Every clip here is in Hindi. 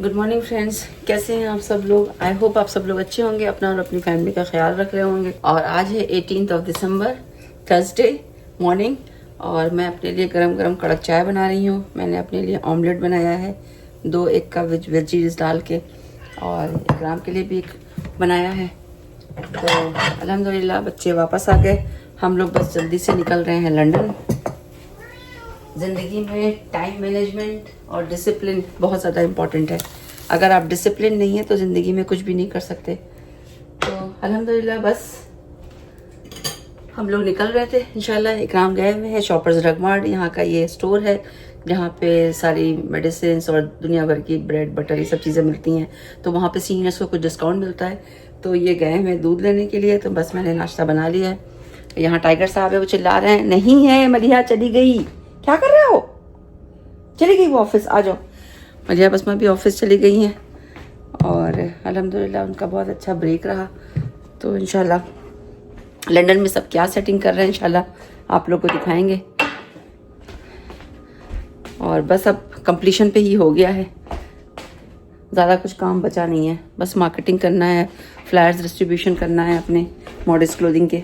गुड मॉर्निंग फ्रेंड्स, कैसे हैं आप सब लोग। आई होप आप सब लोग अच्छे होंगे, अपना और अपनी फैमिली का ख्याल रख रहे होंगे। और आज है 18 दिसंबर, थर्सडे मॉर्निंग, और मैं अपने लिए गरम गरम कड़क चाय बना रही हूँ। मैंने अपने लिए ऑमलेट बनाया है 2 एग का वेजीज डाल के, और इकराम के लिए भी एक बनाया है। तो अल्हम्दुलिल्लाह बच्चे वापस आ गए, हम लोग बस जल्दी से निकल रहे हैं लंदन। ज़िंदगी में टाइम मैनेजमेंट और डिसिप्लिन बहुत ज़्यादा इम्पॉर्टेंट है। अगर आप डिसिप्लिन नहीं है तो ज़िंदगी में कुछ भी नहीं कर सकते। तो अल्हम्दुलिल्लाह बस हम लोग निकल रहे थे इंशाल्लाह। इकराम गए हुए हैं शॉपर्स ड्रग मार्ट, यहाँ का ये स्टोर है जहाँ पे सारी मेडिसिन और दुनिया भर की ब्रेड बटर ये सब चीज़ें मिलती हैं। तो वहाँ पे सीनियर्स को कुछ डिस्काउंट मिलता है। तो ये गए हैं दूध लेने के लिए, तो बस मैंने नाश्ता बना लिया है। यहाँ टाइगर साहब है, वो चिल्ला रहे हैं, नहीं है मलिहा चली गई। क्या कर रहे हो? चली गई वो ऑफिस, आ जाओ। मलिहा बसमा भी ऑफिस चली गई हैं, और अल्हम्दुलिल्लाह उनका बहुत अच्छा ब्रेक रहा। तो इंशाल्लाह लंदन में सब क्या सेटिंग कर रहे हैं इंशाल्लाह आप लोग को दिखाएंगे। और बस अब कंप्लीशन पे ही हो गया है, ज़्यादा कुछ काम बचा नहीं है। बस मार्केटिंग करना है, फ्लायर्स डिस्ट्रीब्यूशन करना है अपने मॉडर्स क्लोथिंग के।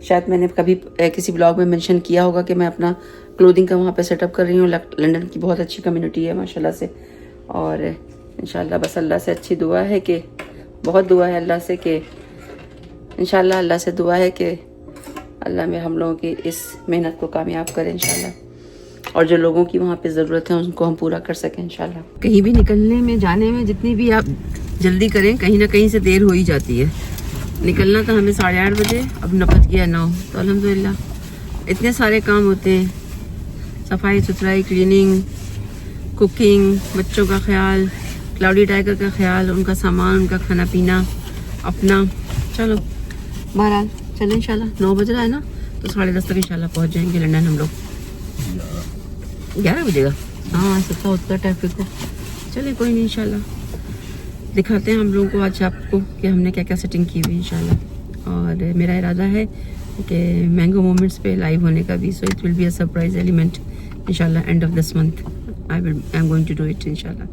शायद मैंने कभी किसी ब्लॉग में मेंशन किया होगा कि मैं अपना क्लोथिंग का वहाँ पे सेटअप कर रही हूँ। लंदन की बहुत अच्छी कम्युनिटी है माशाल्लाह से, और इंशाल्लाह बस अल्लाह से अच्छी दुआ है कि बहुत दुआ है अल्लाह से कि इंशाल्लाह अल्लाह से दुआ है कि अल्लाह में हम लोगों की इस मेहनत को कामयाब करें इंशाल्लाह, और जो लोगों की वहाँ पे ज़रूरत है उनको हम पूरा कर सकें इंशाल्लाह। कहीं भी निकलने में जाने में जितनी भी आप जल्दी करें, कहीं ना कहीं से देर हो ही जाती है। निकलना था हमें 8:30 बजे, अब नपत गया 9। तो अल्हम्दुलिल्लाह इतने सारे काम होते हैं, सफाई सुथराई, क्लीनिंग, कुकिंग, बच्चों का ख्याल, क्लाउडी टाइगर का ख्याल, उनका सामान, उनका खाना पीना अपना। चलो बहरहाल चलें इंशाल्लाह। 9 बज रहा है ना, तो 10:30 तक इंशाल्लाह पहुँच जाएंगे लंदन हम लोग। 11 बजेगा, हाँ सबका उतना ट्रैफिक हो। चले कोई नहीं, इंशाल्लाह दिखाते हैं हम लोगों को आज आपको कि हमने क्या क्या सेटिंग की हुई इंशाल्लाह। और मेरा इरादा है कि मैंगो मोमेंट्स पे लाइव होने का भी, so it will be a surprise element इंशाल्लाह end of this month. I am going to do it इंशाल्लाह।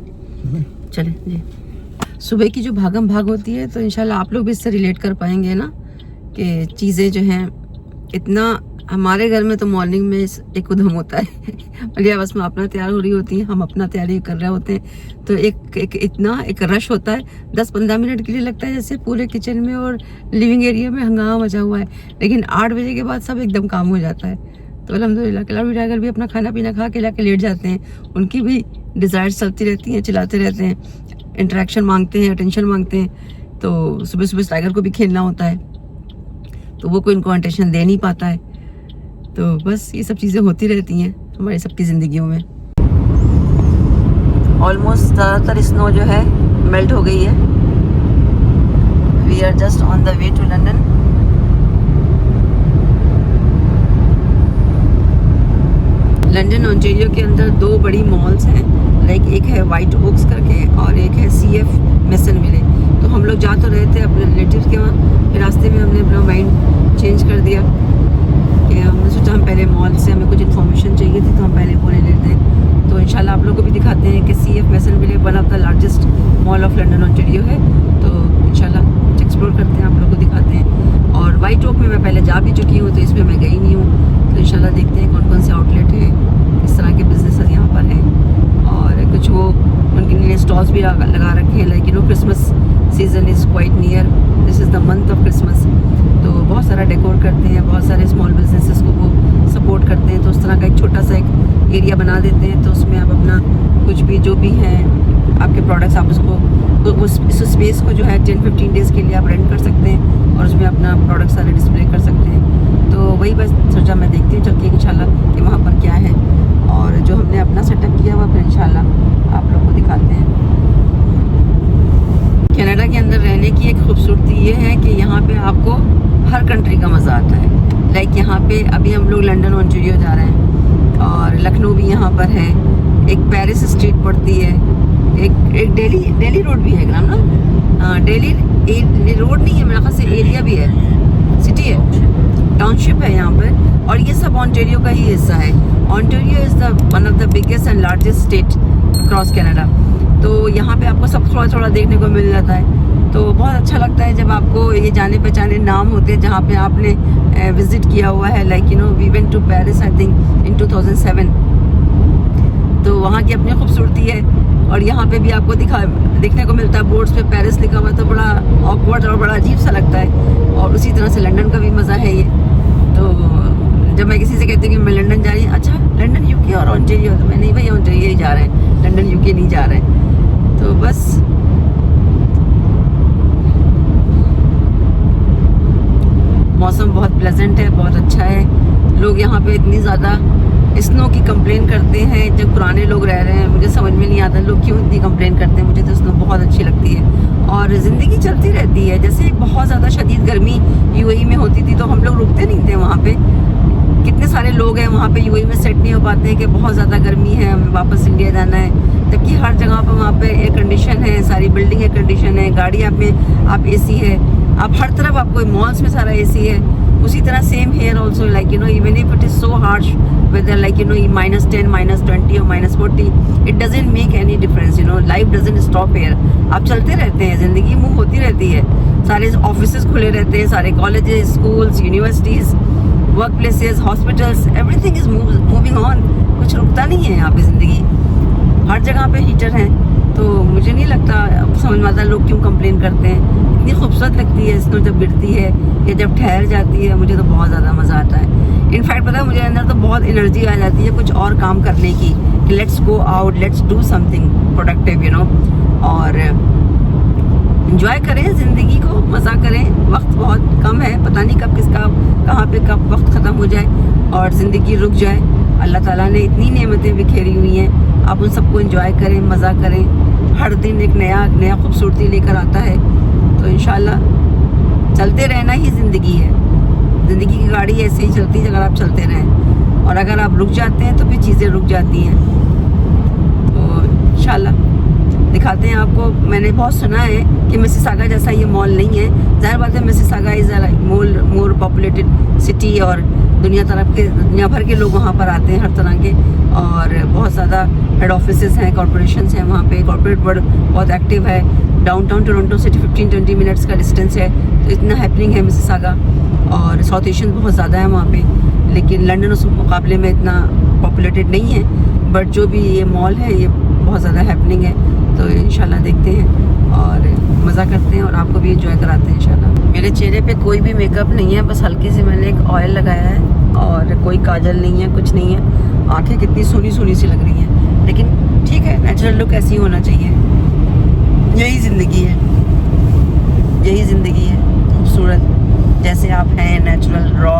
चलें जी। सुबह की जो भागम भाग होती है, तो इंशाल्लाह आप लोग भी इससे रिलेट कर पाएंगे ना, कि चीज़ें जो हैं इतना। हमारे घर में तो मॉर्निंग में एक उधम होता है मलिया बस में अपना तैयार हो रही होती है, हम अपना तैयारी कर रहे होते हैं, तो एक रश होता है। 10-15 मिनट के लिए लगता है जैसे पूरे किचन में और लिविंग एरिया में हंगामा मचा हुआ है, लेकिन 8 बजे के बाद सब एकदम काम हो जाता है। तो अल्हम्दुलिल्लाह क्लाउडी टाइगर भी अपना खाना पीना खा के लाके लेट जाते हैं। उनकी भी डिज़ायर्स चलती रहती हैं, चिल्लाते रहते हैं, इंटरेक्शन मांगते हैं, अटेंशन मांगते हैं। तो सुबह सुबह टाइगर को भी खेलना होता है, तो वो कोई इनको अटेंशन दे नहीं पाता है। तो बस ये सब चीज़ें होती रहती हैं हमारी सबकी ज़िंदगियों में। ऑलमोस्ट ज़्यादातर स्नो जो है मेल्ट हो गई है। We are just on the way to London. London Ontario के अंदर 2 बड़ी मॉल्स हैं, लाइक एक है वाइट ओक्स करके और एक है CF मेसनविले। तो हम लोग जा तो रहे थे अपने रिलेटिव के वहाँ, फिर रास्ते में हमने अपना माइंड चेंज कर दिया कि हमने सोचा हम पहले मॉल से हमें कुछ इन्फॉर्मेशन चाहिए थी, तो हम पहले वो ले लेते हैं। तो इंशाल्लाह आप लोगों को भी दिखाते हैं कि CF Masonville one of the largest mall of London Ontario है। तो इंशाल्लाह कुछ एक्सप्लोर करते हैं, आप लोगों को दिखाते हैं। और वाइट ओक में मैं पहले जा भी चुकी हूँ, तो इसमें मैं गई नहीं हूँ। तो इंशाल्लाह देखते हैं कौन कौन से आउटलेट हैं, इस तरह के बिजनेस यहाँ पर हैं। और कुछ वो उनके लिए स्टॉल्स भी लगा रखे हैं, like Christmas season is quite near, this is the month of Christmas. तो बहुत सारा डेकोर करते हैं, बहुत सारे स्मॉल बिजनेसेस को वो सपोर्ट करते हैं। तो उस तरह का एक छोटा सा एक एरिया बना देते हैं, तो उसमें आप अपना कुछ भी जो भी हैं आपके प्रोडक्ट्स, आप उसको तो उस स्पेस को जो है 10-15 डेज़ के लिए आप रेंट कर सकते हैं, और उसमें अपना प्रोडक्ट सारे डिस्प्ले कर सकते हैं। तो वही बस सोचा मैं देखती हूँ चल के इंशाल्लाह कि वहाँ पर क्या है, और जो हमने अपना सेटअप किया हुआ फिर इंशाल्लाह आप लोग को दिखाते हैं। कनाडा के अंदर रहने की एक खूबसूरती ये है कि यहाँ पे आपको हर कंट्री का मज़ा आता है। लाइक यहाँ पे अभी हम लोग लंदन ओंटारियो जा रहे हैं, और लखनऊ भी यहाँ पर है, एक पेरिस स्ट्रीट पड़ती है, एक दिल्ली रोड भी है ग्राम ना, दिल्ली रोड नहीं है मेरे ख्याल से, एरिया भी है, सिटी है, टाउनशिप है यहाँ पर। और ये सब ओंटारियो का ही हिस्सा है। Ontario is one of the biggest and largest state across Canada. तो यहाँ पे आपको सब थोड़ा थोड़ा देखने को मिल जाता है। तो बहुत अच्छा लगता है जब आपको ये जाने पहचाने नाम होते हैं जहाँ पे आपने विजिट किया हुआ है। Like you know we went to Paris I think in 2007। तो वहाँ की अपनी खूबसूरती है और यहाँ पे भी आपको देखने को मिलता है बोर्ड्स पे पेरिस लिखा हुआ है, तो बड़ा ऑकवर्ड और बड़ा अजीब सा लगता है। और उसी तरह से लंदन का भी मज़ा है ये। तो जब मैं किसी से कहती हूँ कि मैं लंदन जा रही हूँ, अच्छा लंदन यूके और ऑस्ट्रेलिया, तो मैं नहीं भैया ऑस्ट्रेलिया ही जा रहे हैं, लंदन यूके नहीं जा रहे हैं। तो बस मौसम बहुत प्लेजेंट है, बहुत अच्छा है। लोग यहाँ पे इतनी ज़्यादा स्नो की कंप्लेन करते हैं, जब पुराने लोग रह रहे हैं मुझे समझ में नहीं आता लोग क्यों इतनी कंप्लेन करते हैं। मुझे तो स्नो बहुत अच्छी लगती है और ज़िंदगी चलती रहती है। जैसे बहुत ज़्यादा शदीद गर्मी यूएई में होती थी तो हम लोग रुकते नहीं थे वहाँ पे। कितने सारे लोग हैं वहाँ पे यूएई में सेट नहीं हो पाते हैं कि बहुत ज़्यादा गर्मी है, हमें वापस इंडिया जाना है, जबकि हर जगह पर वहाँ पे एयर कंडीशन है, सारी बिल्डिंग एयर कंडीशन है, गाड़ियाँ में आप एसी है, आप हर तरफ आपको मॉल्स में सारा एसी है। उसी तरह same here also like you know even if it is so harsh weather like you know -10 -20 और -40 it doesn't make any difference. You know life doesn't stop here. आप चलते रहते हैं, ज़िंदगी मूव होती रहती है। सारे ऑफिस खुले रहते हैं, सारे colleges, schools, universities, work places, hospitals, everything is moving on. कुछ रुकता नहीं है यहाँ पे ज़िंदगी, हर जगह पे हीटर हैं। तो मुझे नहीं लगता समझ में आता लोग क्यों कंप्लेन करते हैं। इतनी खूबसूरत लगती है स्नो जब गिरती है या जब ठहर जाती है, मुझे तो बहुत ज़्यादा मज़ा आता है। इनफैक्ट पता है मुझे अंदर तो बहुत एनर्जी आ जाती है कुछ और काम करने की कि let's go out, let's do something productive you know, और इंजॉय करें ज़िंदगी को, मज़ा करें। वक्त बहुत कम है, पता नहीं कब किसका कहाँ पे कब वक्त ख़त्म हो जाए और ज़िंदगी रुक जाए। अल्लाह ताला ने इतनी नेमतें बिखेरी हुई हैं, आप उन सबको एंजॉय करें, मज़ा करें। हर दिन एक नया खूबसूरती लेकर आता है। तो इंशाल्लाह चलते रहना ही ज़िंदगी है। ज़िंदगी की गाड़ी ऐसे ही चलती है अगर आप चलते रहें, और अगर आप रुक जाते हैं तो फिर चीज़ें रुक जाती हैं। तो इंशाल्लाह दिखाते हैं आपको। मैंने बहुत सुना है कि मिसिसागा जैसा ये मॉल नहीं है। ज़ाहिर बात है Mississauga is more populated city और दुनिया भर के लोग वहाँ पर आते हैं हर तरह के, और बहुत ज़्यादा हेड ऑफिसेस हैं, कॉरपोरेशंस हैं वहाँ पे। कॉरपोरेट वर्ल्ड बहुत एक्टिव है। डाउनटाउन टोरंटो से 15-20 मिनट्स का डिस्टेंस है, तो इतना हैपनिंग है मिसिसागा। और साउथ एशियन बहुत ज़्यादा है वहाँ पे, लेकिन लंदन उस मुकाबले में इतना पॉपुलेटेड नहीं है। बट जो भी ये मॉल है ये बहुत ज़्यादा हैपनिंग है। तो इंशाल्लाह देखते हैं और मज़ा करते हैं और आपको भी एंजॉय कराते हैं इंशाल्लाह। मेरे चेहरे पे कोई भी मेकअप नहीं है, बस हल्की सी मैंने एक ऑयल लगाया है और कोई काजल नहीं है, कुछ नहीं है। आंखें कितनी सोनी सोनी सी लग रही हैं, लेकिन ठीक है, नेचुरल लुक ऐसी होना चाहिए। यही ज़िंदगी है, यही ज़िंदगी है खूबसूरत, जैसे आप हैं नेचुरल रॉ,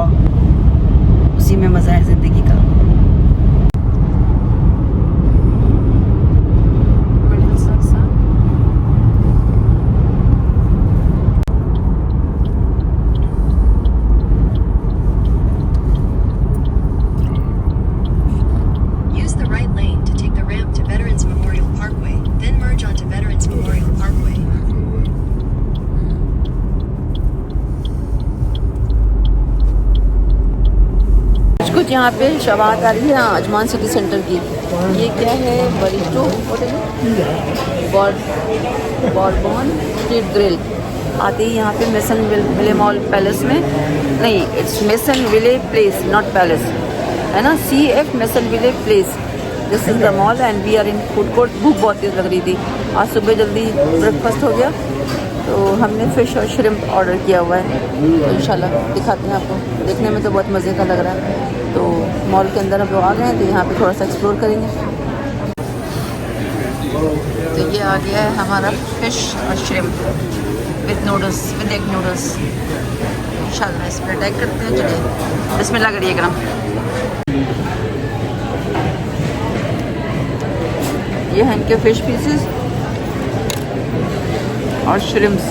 उसी में मज़ा है ज़िंदगी का। कुछ यहाँ पे शवात आ रही है अजमान सिटी सेंटर की। ये क्या है, बरिस्टो बॉर्बन स्ट्रीट ग्रिल। आते ही यहाँ पे मेसन विले मॉल पैलेस में, नहीं it's Masonville Place not palace, है ना, CF Masonville Place. This is the mall and we are in food court. भूख बहुत तेज़ लग रही थी, आज सुबह जल्दी ब्रेकफास्ट हो गया तो हमने फ़िश और श्रिम्प ऑर्डर किया हुआ है। तो इंशाल्लाह दिखाते हैं आपको। देखने में तो बहुत मज़े का लग रहा है। तो मॉल के अंदर हम लोग आ गए हैं, तो यहाँ पे थोड़ा सा एक्सप्लोर करेंगे। तो ये आ गया है हमारा फ़िश और shrimp with noodles, with egg noodles. इंशाल्लाह इस पर अटैक करते हैं। चलिए बिस्मिल्लाह करिए करम। ये हैं इनके फ़िश पीसेस और श्रिम्प्स।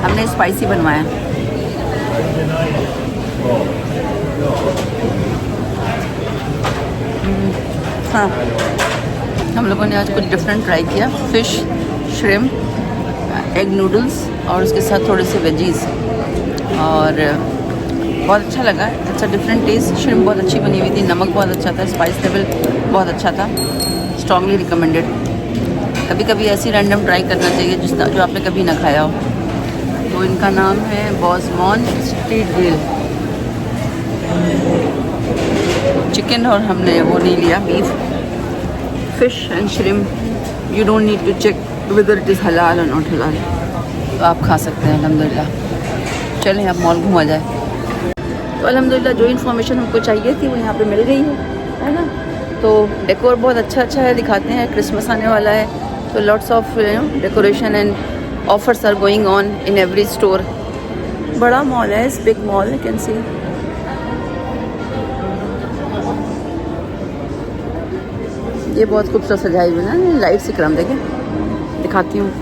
हमने स्पाइसी बनवाया। हाँ, हम लोगों ने आज कुछ डिफरेंट ट्राई किया। फ़िश, श्रिम्प, एग नूडल्स और उसके साथ थोड़े से वेजीज़, और बहुत अच्छा लगा। It's a different taste. Shrimp बहुत अच्छी बनी हुई थी, नमक बहुत अच्छा था, स्पाइस लेवल बहुत अच्छा था। Strongly recommended. कभी कभी ऐसी रैंडम ट्राई करना चाहिए जो आपने कभी ना खाया हो। तो इनका नाम है बॉसमॉन स्ट्रीट ग्रिल। चिकन और हमने वो नहीं लिया, beef, fish and shrimp. You don't need to check weather it is हलाल और नॉट हलाल, तो आप खा सकते हैं अल्हम्दुलिल्लाह। चलें अब मॉल घूमा जाए। तो अल्हम्दुलिल्लाह जो इन्फॉर्मेशन हमको चाहिए थी वो यहाँ पे मिल गई है ना। तो डेकोर बहुत अच्छा है, दिखाते हैं। क्रिसमस आने वाला है तो lots of decoration and offers are going on in every store. बड़ा मॉल है, इस big mall you can see. ये बहुत खूबसूरत सजाई हुई है ना, लाइट से क्रम देखें, दिखाती हूँ।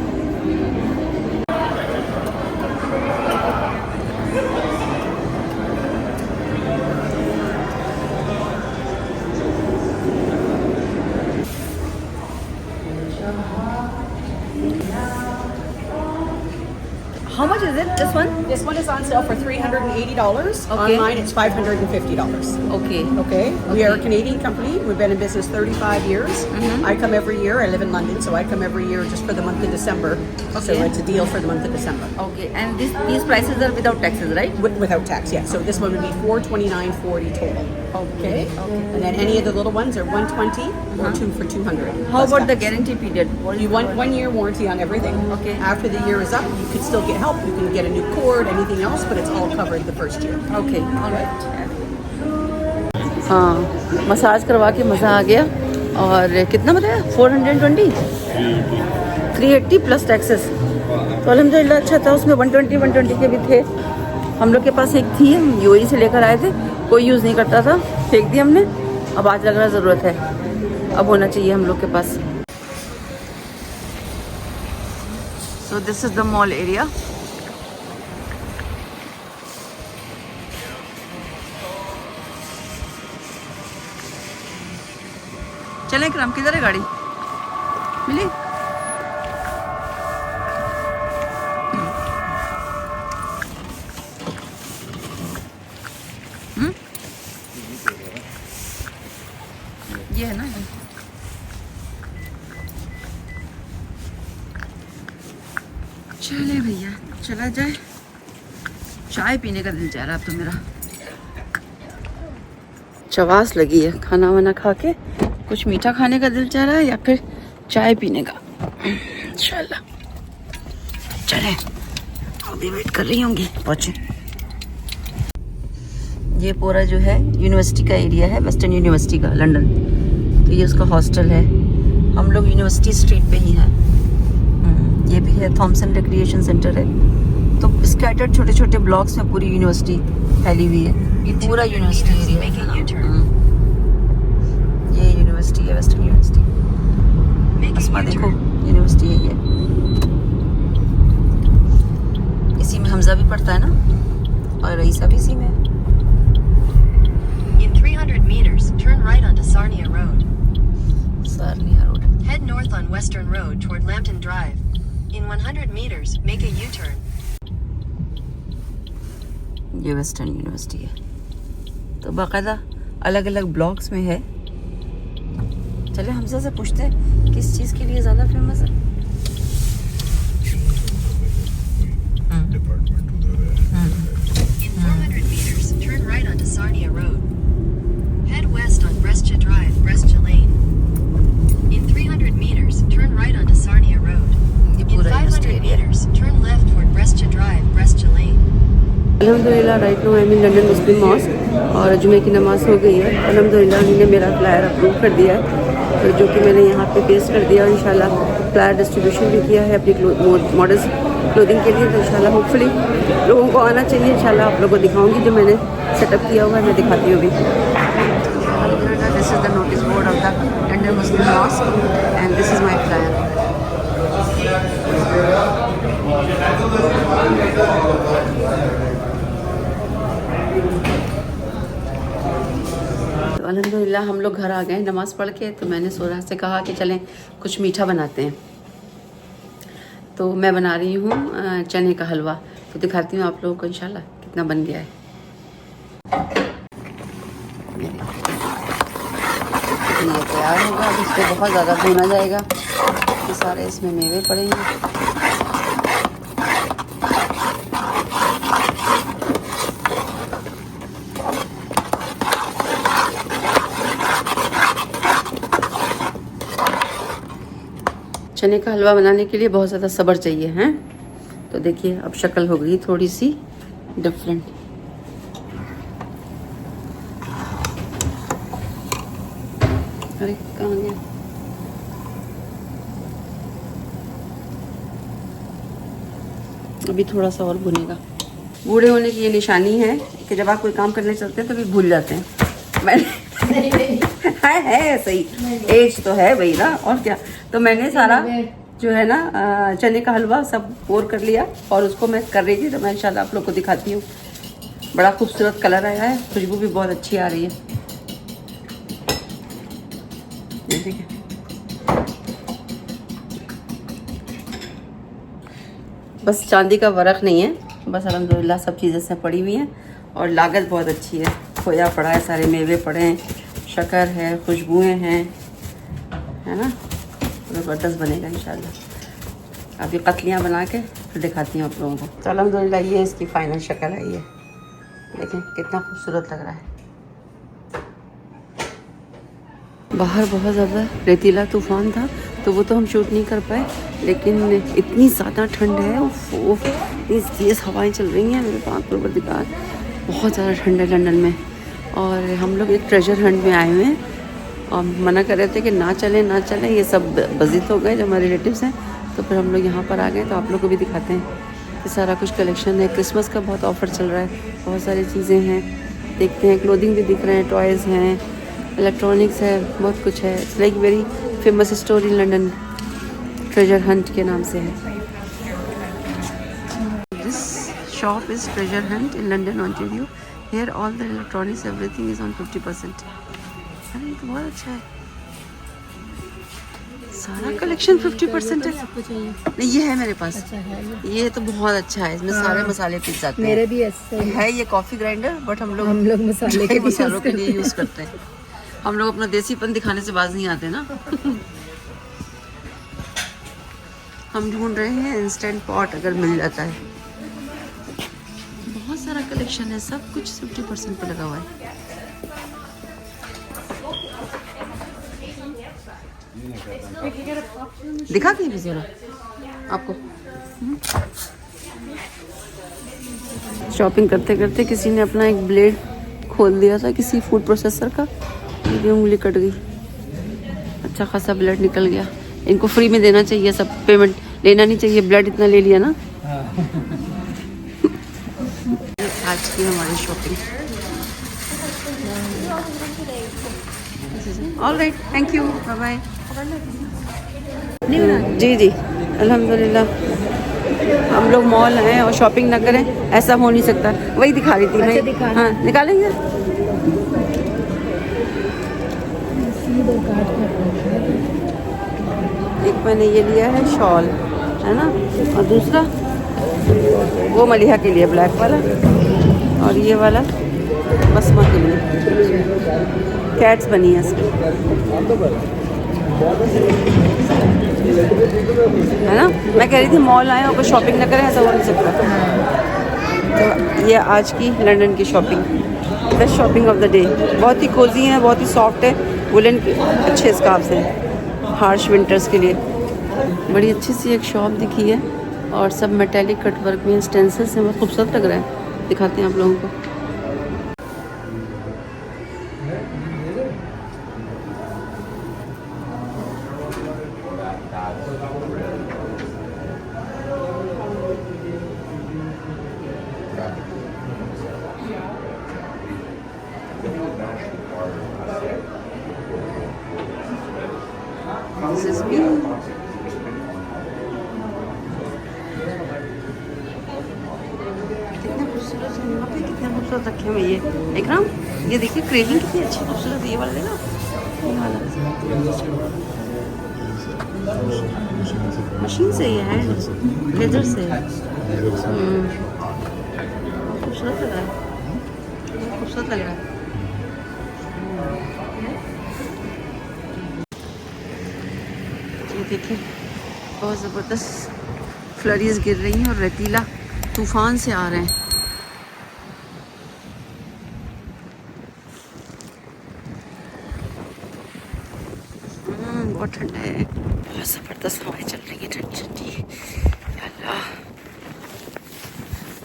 How much is it, this one? This one is on sale for $380. Okay. Online, it's $550. Okay. Okay. We are a Canadian company. We've been in business 35 years. I come every year. I live in London, so I come every year just for the month of December. So Okay. it's a deal for the month of December. Okay, and these prices are without taxes, right? Without tax, yeah. So this one would be $429.40 total. Okay. And then any of the little ones are $120 or 2 for $200. How plus about the tax. guarantee period? You want 1 year warranty on everything. Okay. After the year is up, you can still get help. You can get a new cord, anything else, but it's all covered the first year. Okay, all right. हाँ, मसाज करवा के मज़ा आ गया। और कितना बताया? 420, 380 प्लस टैक्सेस। तो अल्हम्दुलिल्लाह अच्छा था। उसमें 120 के भी थे। हम लोग के पास एक थी, हम यूएई से लेकर आए थे, कोई यूज़ नहीं करता था, फेंक दी हमने। अब आज लग रहा ज़रूरत है, अब होना चाहिए हम लोग के पास। So this is the mall area. चलें इकराम, किधर है गाड़ी? मिली? ये है ना। चले भैया, चला जाए। चाय पीने का दिल चाह रहा है अब तो मेरा। चवास लगी है, खाना वाना खा के कुछ मीठा खाने का दिल चाह रहा है या फिर चाय पीने का। इंशाल्लाह चलें, अभी वेट कर रही होंगी पहुँचे। ये पूरा जो है यूनिवर्सिटी का एरिया है, वेस्टर्न यूनिवर्सिटी का, लंदन। तो ये उसका हॉस्टल है। हम लोग यूनिवर्सिटी स्ट्रीट पे ही हैं। ये भी है, थॉमसन रिक्रिएशन सेंटर है। तो स्कैटर्ड छोटे छोटे ब्लॉक्स में पूरी यूनिवर्सिटी फैली हुई है। ये पूरा यूनिवर्सिटी एरिया है। ये यूनिवर्सिटी है, वेस्टर्न यूनिवर्सिटी। अस्मा देखो, यूनिवर्सिटी है ये। इसी में हमजा भी पढ़ता है ना, और रईसा भी इसी में है। In 300 meters, turn right onto Sarnia Road. Sarnia Road. Head north on Western Road toward Lambton Drive. In 100 meters, make a U-turn. ये वेस्टर्न यूनिवर्सिटी है। तो बाकायदा अलग अलग ब्लॉक्स में है। चले हमसे से पूछते हैं किस चीज़ के लिए ज़्यादा फेमस है। In 400 meters, turn right onto Sarnia Road. Head west on Brescia Drive, Brescia Lane. In 300 meters, turn right onto Sarnia Road. ये In पूरा 500 meters, turn left toward Brescia Drive, Brescia Lane. अल्हम्दुलिल्लाह right no I mean London Muslim mosque, और जुमे की नमाज़ हो गई है। अल्हम्दुलिल्लाह उन्होंने मेरा फ्लायर अप्रूव कर दिया है, तो जो कि मैंने यहाँ पे पेस्ट कर दिया। और इंशाल्लाह फ्लायर डिस्ट्रीब्यूशन भी किया है अपनी मॉडल्स क्लोथिंग के लिए। तो इंशाल्लाह होपफुली लोगों को आना चाहिए। इंशाल्लाह आप लोगों को दिखाऊंगी जो मैंने सेटअप किया हुआ है, मैं दिखाती हूँ अभी। This is the notice board of the London Muslim mosque and this is my flyer. तो अल्हम्दुलिल्लाह हम लोग घर आ गए नमाज़ पढ़ के। तो मैंने सोरा से कहा कि चलें कुछ मीठा बनाते हैं। तो मैं बना रही हूँ चने का हलवा। तो दिखाती हूँ आप लोगों को इंशाल्लाह कितना बन गया है। ये तैयार होगा। अब इसको बहुत ज़्यादा भुना जाएगा, ये सारे इसमें मेवे पड़ेंगे। चने का हलवा बनाने के लिए बहुत ज़्यादा सब्र चाहिए हैं। तो देखिए अब शक्ल हो गई थोड़ी सी डिफरेंट। अरे कहाँ गया? अभी थोड़ा सा और भुनेगा। बूढ़े होने की ये निशानी है कि जब आप कोई काम करने चलते हैं तो भी भूल जाते हैं। मैंने है सही, एज तो है भाई ना, और क्या। तो मैंने सारा जो है ना चने का हलवा सब पोर कर लिया और उसको मैं कर रही थी। तो मैं इंशाल्लाह आप लोग को दिखाती हूँ। बड़ा खूबसूरत कलर आया है, खुशबू भी बहुत अच्छी आ रही है। ये देखिए, बस चांदी का वर्क नहीं है, बस अल्हम्दुलिल्लाह सब चीज़ें से पड़ी हुई हैं और लागत बहुत अच्छी है। खोया पड़ा है, सारे मेवे पड़े हैं, शक्कर है, खुशबुएं हैं, है ना। ज़बरदस्त बनेगा इंशाल्लाह। अभी कतलियाँ बना के फिर दिखाती हूँ आप लोगों को। तो अल्हम्दुलिल्लाह ये इसकी फ़ाइनल शक्ल है। ये देखें कितना खूबसूरत लग रहा है। बाहर बहुत ज़्यादा रेतीला तूफ़ान था तो वो तो हम शूट नहीं कर पाए, लेकिन इतनी ज़्यादा ठंड है, उफ इतनी तेज़ हवाएं चल रही हैं। मेरे पास परवरदिगार, बहुत ज़्यादा ठंड है लंदन में। और हम लोग एक ट्रेजर हंट में आए हुए हैं और मना कर रहे थे कि ना चलें ना चलें, ये सब बजित हो गए जो हमारे रिलेटिव्स हैं। तो फिर हम लोग यहाँ पर आ गए। तो आप लोग को भी दिखाते हैं कि सारा कुछ कलेक्शन है। क्रिसमस का बहुत ऑफ़र चल रहा है, बहुत सारी चीज़ें हैं, देखते हैं। क्लोथिंग भी दिख रहे हैं, टॉयज़ हैं, इलेक्ट्रॉनिक्स है, बहुत कुछ है। It's like very famous store in London, treasure Hunt के नाम से है। This shop is treasure Hunt in London Ontario. Here all the electronics everything is on 50%। अरे ये तो बहुत अच्छा है, सारा कलेक्शन 50% है। नहीं ये है मेरे पास। अच्छा है ये तो बहुत अच्छा है, इसमें सारे मसाले पिस जाते हैं। मेरे भी ऐसे है ये कॉफ़ी ग्राइंडर, बट हम लोग मसालों के लिए यूज़ करते हैं। हम लोग अपना देसीपन दिखाने से बाज नहीं आते ना। हम ढूंढ रहे हैं इंस्टेंट पॉट, अगर मिल जाता है। बहुत सारा कलेक्शन है, सब कुछ 50% पे लगा हुआ है। दिखा दी जरा आपको। शॉपिंग करते करते किसी ने अपना एक ब्लेड खोल दिया था, किसी फूड प्रोसेसर का, मेरी उंगली कट गई। अच्छा खासा ब्लड निकल गया। इनको फ्री में देना चाहिए, सब पेमेंट लेना नहीं चाहिए, ब्लड इतना ले लिया ना। आज की हमारी shopping. All right, thank you, bye bye. जी जी अल्हम्दुलिल्लाह। हम लोग मॉल हैं और शॉपिंग ना करें, ऐसा हो नहीं सकता। वही दिखा रही थी मैं। हाँ निकालेंगे। एक मैंने ये लिया है शॉल, है ना, और दूसरा वो मलिहा के लिए ब्लैक वाला, और ये वाला बसमा के लिए। कैट्स बनी है इसकी, है ना। मैं कह रही थी मॉल आए और कोई शॉपिंग ना करें, ऐसा हो नहीं सकता। तो ये आज की लंदन की shopping, best shopping of the day. बहुत ही कोजी है, बहुत ही सॉफ्ट है, वुलन के अच्छे स्कार्फ्स हैं हार्श विंटर्स के लिए। बड़ी अच्छी सी एक शॉप दिखी है और सब मेटेलिक कट वर्क में स्टेंसिल्स हैं, बहुत खूबसूरत लग रहा है। दिखाते हैं आप लोगों को। खूबसूरत रखे हुए ये इकराम, ये देखिए क्रेविंग कितनी अच्छी खूबसूरत है। ये वाला लेना, ये वाला मशीन से, ये है लेदर से। खूबसूरत लग रहा है, खूबसूरत लग रहा है। देखिए बहुत ज़बरदस्त फ्लरीज गिर रही हैं और रेतीला तूफान से आ रहे हैं। बहुत ठंडा है, बहुत ज़बरदस्त हवाएं चल रही है ठंडी ठंडी। अल्लाह,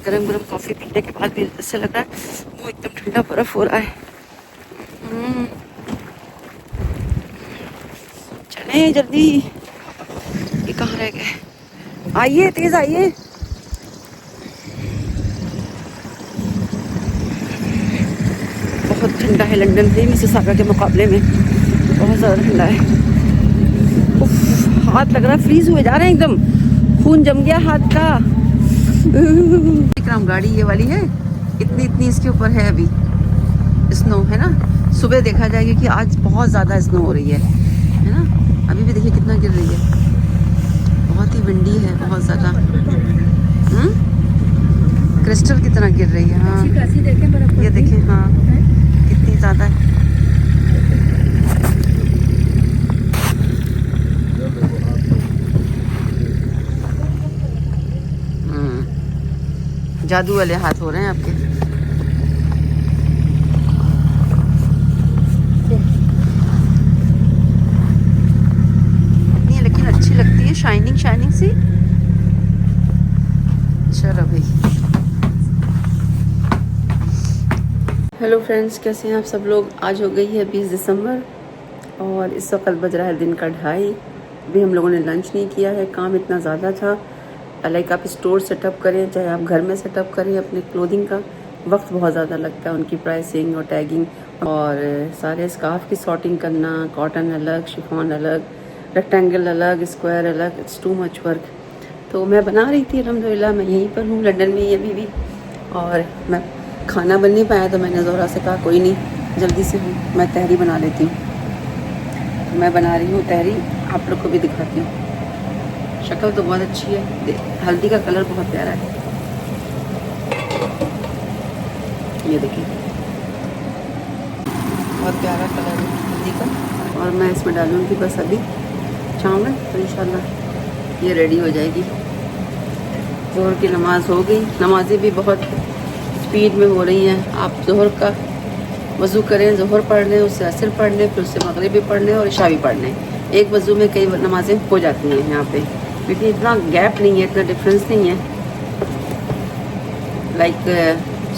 गरम गरम कॉफ़ी पीने के बाद भी ऐसा लग रहा है वो एकदम ठंडा बर्फ़ हो रहा है। चलें जल्दी, ये कहाँ रह गए? आइए तेज आइए। बहुत ठंडा है लंदन भी मिसिसागा के मुकाबले में, बहुत ज़्यादा ठंडा है। उफ, हाथ लग रहा है फ्रीज हुए जा रहे हैं एकदम, खून जम गया हाथ का। विक्रम गाड़ी ये वाली है, इतनी इतनी इसके ऊपर है अभी स्नो है ना। सुबह देखा जाएगा कि आज बहुत ज़्यादा स्नो हो रही है ना। अभी भी देखिए कितना गिर रही है, बहुत ही विंडी है, बहुत ज़्यादा क्रिस्टल की तरह गिर रही है। हाँ ये देखें, हाँ कितनी ज़्यादा है। जादू वाले हाथ हो रहे हैं आपके। नहीं लेकिन अच्छी लगती है, शाइनिंग शाइनिंग सी। चलो भाई, हेलो फ्रेंड्स, कैसे हैं आप सब लोग। आज हो गई है 20 दिसंबर और इस वक्त बज रहा है दिन का 2:30। अभी हम लोगों ने लंच नहीं किया है, काम इतना ज़्यादा था। लाइक आप स्टोर सेटअप करें चाहे आप घर में सेटअप करें अपने क्लोथिंग का, वक्त बहुत ज़्यादा लगता है। उनकी प्राइसिंग और टैगिंग और सारे स्कार्फ की सॉर्टिंग करना, कॉटन अलग, शिफॉन अलग, रेक्टेंगल अलग, स्क्वायर अलग, इट्स टू मच वर्क। तो मैं बना रही थी, अल्हम्दुलिल्लाह मैं यहीं पर हूँ लंदन में ही अभी भी, और मैं खाना बन नहीं पाया तो मैंने ज़ोहरा से कहा कोई नहीं जल्दी से मैं तहरी बना लेती हूँ। मैं बना रही हूँ तहरी, आप लोग को भी दिखाती हूँ। शक्ल तो बहुत अच्छी है, हल्दी का कलर बहुत प्यारा है, ये देखिए बहुत प्यारा कलर है हल्दी का। और मैं इसमें डालूँगी बस अभी चावल, तो इंशाल्लाह ये रेडी हो जाएगी। ज़ोहर की नमाज़ हो गई, नमाज़ें भी बहुत स्पीड में हो रही हैं। आप ज़ोहर का वज़ू करें, ज़ोहर पढ़ लें, उससे असर पढ़ लें, फिर उससे मगरिब भी पढ़ लें और इशा भी पढ़ लें। एक वज़ू में कई नमाज़ें हो जाती हैं यहाँ पे, क्योंकि इतना गैप नहीं है, इतना डिफरेंस नहीं है। लाइक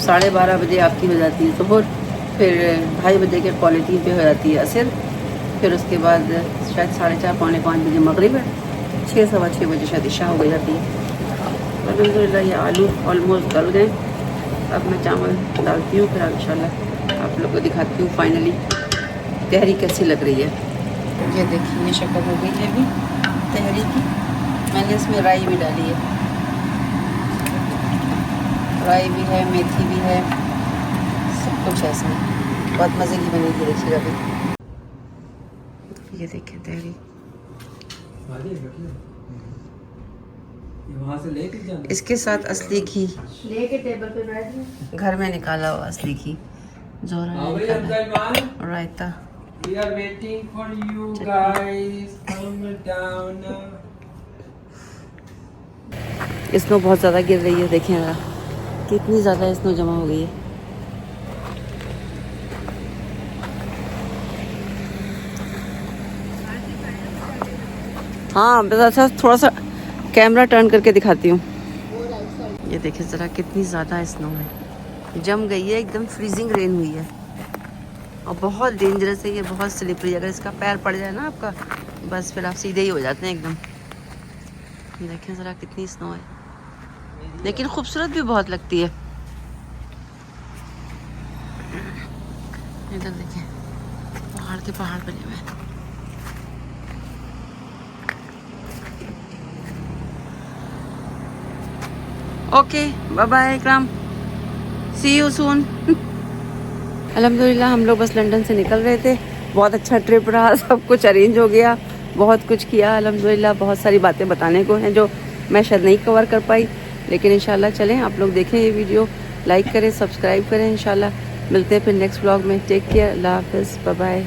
12:30 बजे आपकी हो जाती है ज़ोहर, फिर 2:30 बजे के क्वालिटी पे हो जाती है असर, फिर उसके बाद शायद 4:30 पौने 5 बजे मगरिब है, 6 सवा 6 बजे शायद इशा हो गई जाती है। अल्हम्दुलिल्लाह ये आलू ऑलमोस्ट गल गए। अब मैं चावल डालती हूँ, फिर इंशाल्लाह आप लोग को दिखाती हूँ फाइनली तहरी कैसी लग रही है। ये देखिए ये शक्ल हो गई है अभी तहरी की। मैंने इसमें राई भी डाली है, राई भी है, मेथी भी है, सब कुछ है इसमें, बहुत मज़े की बनेगी। देखिएगा अभी ये देखिए तहरी, वहाँ से लेके जाना, इसके साथ असली घी लेके टेबल पे बैठ घर में निकाला हुआ असली घी, ज़ोहरा ने निकाला, रायता। We are waiting for you guys. Come down. Snow बहुत ज़्यादा गिर रही है, देखें ज़रा कितनी ज़्यादा स्नो जमा हो गई है। हाँ बस अच्छा थोड़ा सा कैमरा टर्न करके दिखाती हूँ। ये देखिए ज़रा कितनी ज़्यादा स्नो है, जम गई है एकदम, फ्रीजिंग रेन हुई है और बहुत डेंजरस है ये, बहुत स्लिपरी। अगर इसका पैर पड़ जाए ना आपका, बस फिर आप सीधे ही हो जाते हैं एकदम। देखें ज़रा कितनी स्नो है, लेकिन खूबसूरत भी बहुत लगती है। इधर देखें पहाड़ के पहाड़ बने हुए हैं। Okay bye bye Ikram, C you soon. अल्हम्दुलिल्लाह हम लोग बस लंदन से निकल रहे थे, बहुत अच्छा ट्रिप रहा, सब कुछ अरेंज हो गया, बहुत कुछ किया अल्हम्दुलिल्लाह। बहुत सारी बातें बताने को हैं जो मैं शायद नहीं कवर कर पाई, लेकिन इंशाल्लाह चलें आप लोग देखें ये वीडियो, लाइक करें, सब्सक्राइब करें। इंशाल्लाह मिलते हैं फिर नेक्स्ट व्लॉग में। टेक केयर, अल्लाह हाफ़िज़, बाय बाय।